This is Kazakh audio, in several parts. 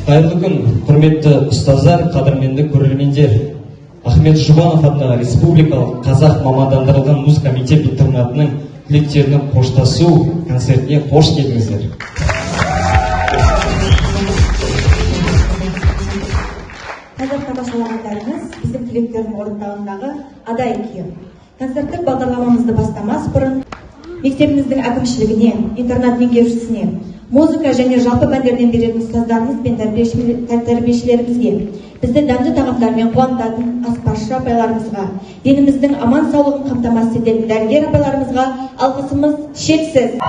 Қайырлы күн, құрметті ұстаздар, қадірменді көрермендер. Ахмет Жұбанов атындағы республикалық қазақ мамандандырылған музыка мектеп-интернатының түлектерінің қоштасу концертіне қош келдіңіздер. Қазір тамашалағандарыңыз біздің түлектердің орындауындағы Адай күйі. Концерттік бағдарламамызды бастамас бұрын мектебіміздің әкімшілігіне, интернат меңгерушісіне, музыка және жалпы пәндерден беретін ұстаздарымыз бен тәрбиешілерімізге, бізді дәмді тағамдармен қуантатын аспазшы апайларымызға, деніміздің аман саулығын қамтамасыз ететін дәрігер апайларымызға алғысымыз шексіз.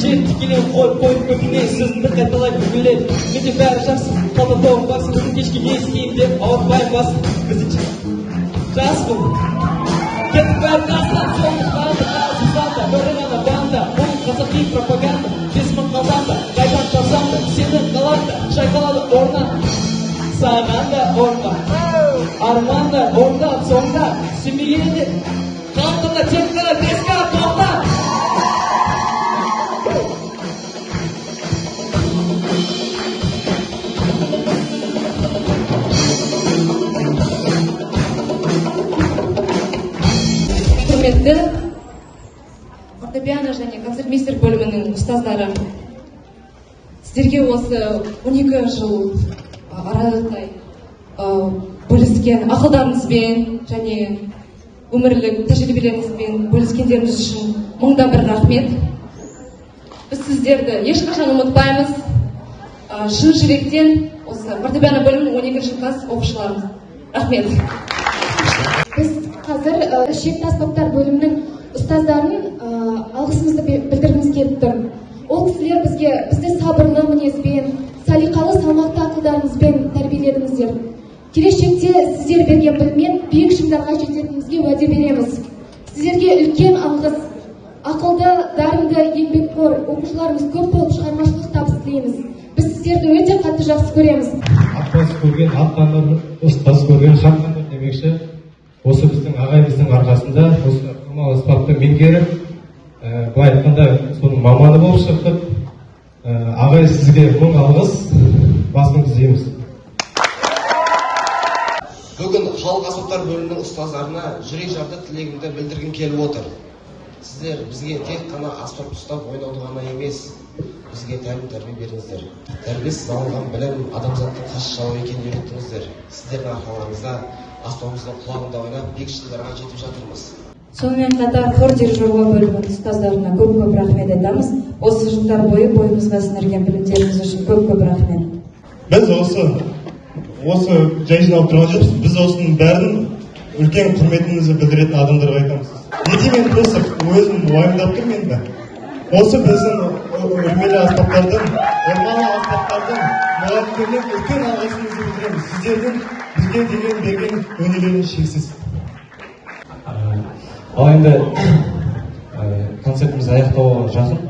жер тікелей қойып көтіне сөзімді қайталай бүгілет менде бәрі жақсы қабылдауым басым күн кешке не істеймін деп ауыртпай басым біздің жаспын кетіп бәрі тастап жолды қалды бірі ғана банда бұл қазақи пропаганда 5 мың қалғанда қайдан жазсам да сені қалады шайқалады орнан саған да орнан арман да орнан соңда сүймегенде қалқында тек қана тесқа тоқта құрметті фортепиано және концертмейстер бөлімінің ұстаздары, сіздерге осы 12 жыл аралықтай бөліскен ақылдарыңызбен және өмірлік тәжірибелеріңізбен бөліскендеріңіз үшін мыңдан бір рахмет. Біз сіздерді ешқашан ұмытпаймыз. Шын жүректен осы фортепиано бөлімінің 12 класс оқушыларымыз. Рахмет. Біз қазір шекті аспаптар бөлімінің ұстаздарын алғысымызды білдіргіміз келіп тұр. Ол кісілер бізді сабырлы мінезбен, салиқалы салмақты ақылдарыңызбен тәрбиеледіңіздер. Келешекте сіздер берген біліммен биік шыңдарға жететінімізге уәде береміз. Сіздерге үлкен алғыс, ақылды, дарынды, еңбекқор оқушыларымыз көп болып шығармашылық табыс тілейміз. Біз сіздерді өте қатты жақсы көреміз. Аттас көрген аттаныр, ұстаз көрген хаттаныр демекші. Осы біздің ағайымыздың арқасында осы ықымал аспапты меңгеріп, былай айтқанда соның маманы болып шықтық. Ағай, сізге мың алғыс, басыңыз дейміз. Бүгін халық аспаптар бөлімінің ұстаздарына жүрек жарды тілегімді білдіргім келіп отыр. Сіздер бізге тек қана аспап ұстап ойнауды ғана емес, бізге тәрбие бердіңіздер. Тәрбиесіз алынған білім адамзаттың қас жауы екенін үйреттіңіздер. Сіздердің арқаларыңызда аспабымыздың құлағында ойнап биік шыңдарға жетіп жатырмыз. Сонымен қатар хор дирижерлігі бөлімінің ұстаздарына көп рахмет айтамыз. Осы жылдар бойы бойымызға сіңірген білімдеріңіз үшін көп рахмет. Біз осы жай жиналып тұрған жоқпыз. Біз осының бәрін үлкен құрметімізді білдіретін адамдарға айтамыз. Неде мен осы өзім уайымдап тұрмын енді. Осы біздің үрмелі аспаптардың, ормалы аспаптардың мұғалімдеріне үлкен алғысымызды білдіреміз. Сіздердің бізге деген берген өнерлеріңіз шексіз. Ал енді концертіміз аяқтауға жақын.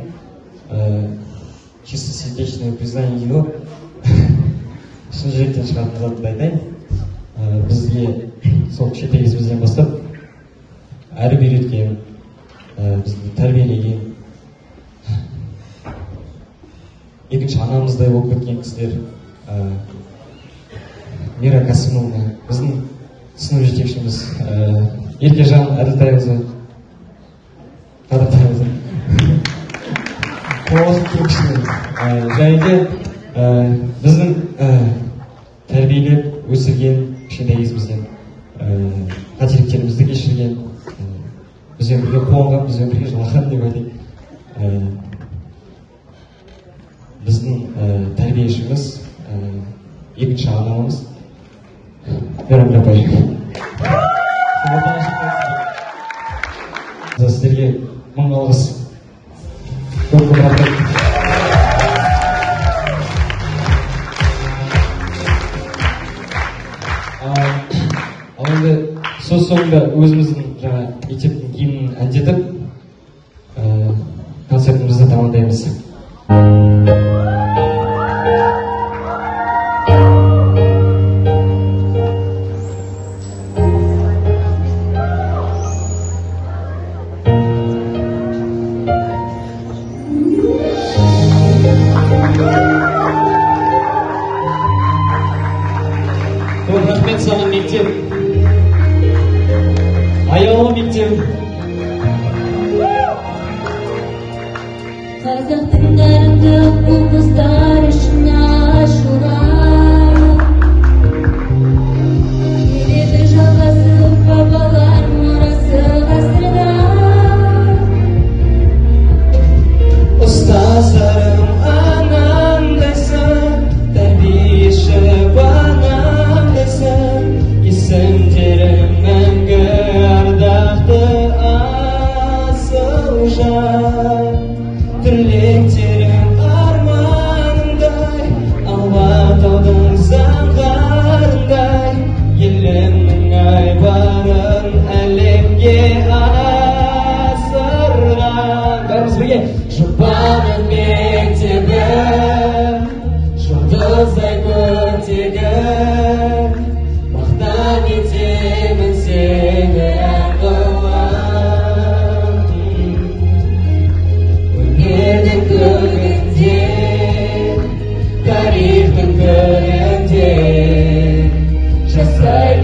Чисто сердечное признание дейді ғой. Шын жүректен шығатын затты айтайын. Бізге сол кішкентай кезімізден бастап әріп үйреткен, бізді тәрбиелеген, екінші анамыздай болып кеткен кісілер, Мира Касымовна, біздің сынып жетекшіміз, Еркежан Әділтайқызы, және де біздің тәрбиелеп өсірген кішкентай кезімізден қателіктерімізді кешірген, бізбен бірге қуанған, бізбен бірге жылаған деп айтайын. Біздің тәрбиешіміз, екінші анамыз Мейрамгүл апай. Сіздерге мың алғыс. Көп рахмет. Ал енді сөз соңында өзіміздің жаңа мектептің гимнін әндетіп концертімізді тамамдаймыз. Рахмет саған мектеп, аяулы мектеп. Қазақтың дарынды ұл-қыздар үшін ашылған, келеді жалғасып бабалар мұрасы ғасырда. Ұстаздарым анамдайсың, тәрбиеші банамдайсың, есің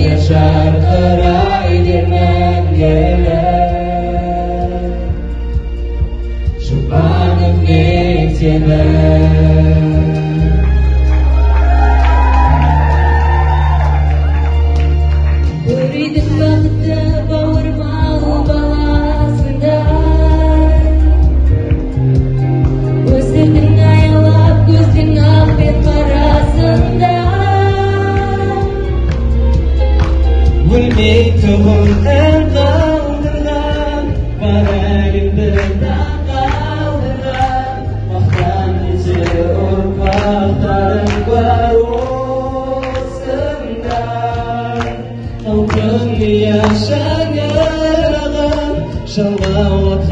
бер жарқырайды мәңгілік Жұбанов мектебі Көрейдің бақытты бауырмал баласында Көздердің аялап көздің ақ бет қарасында Өлмейтұғын ән қалдырған бар әлемді қалдырған мақтан ете ұрпақтарың бар осында халқың иә шаңырағын жалғап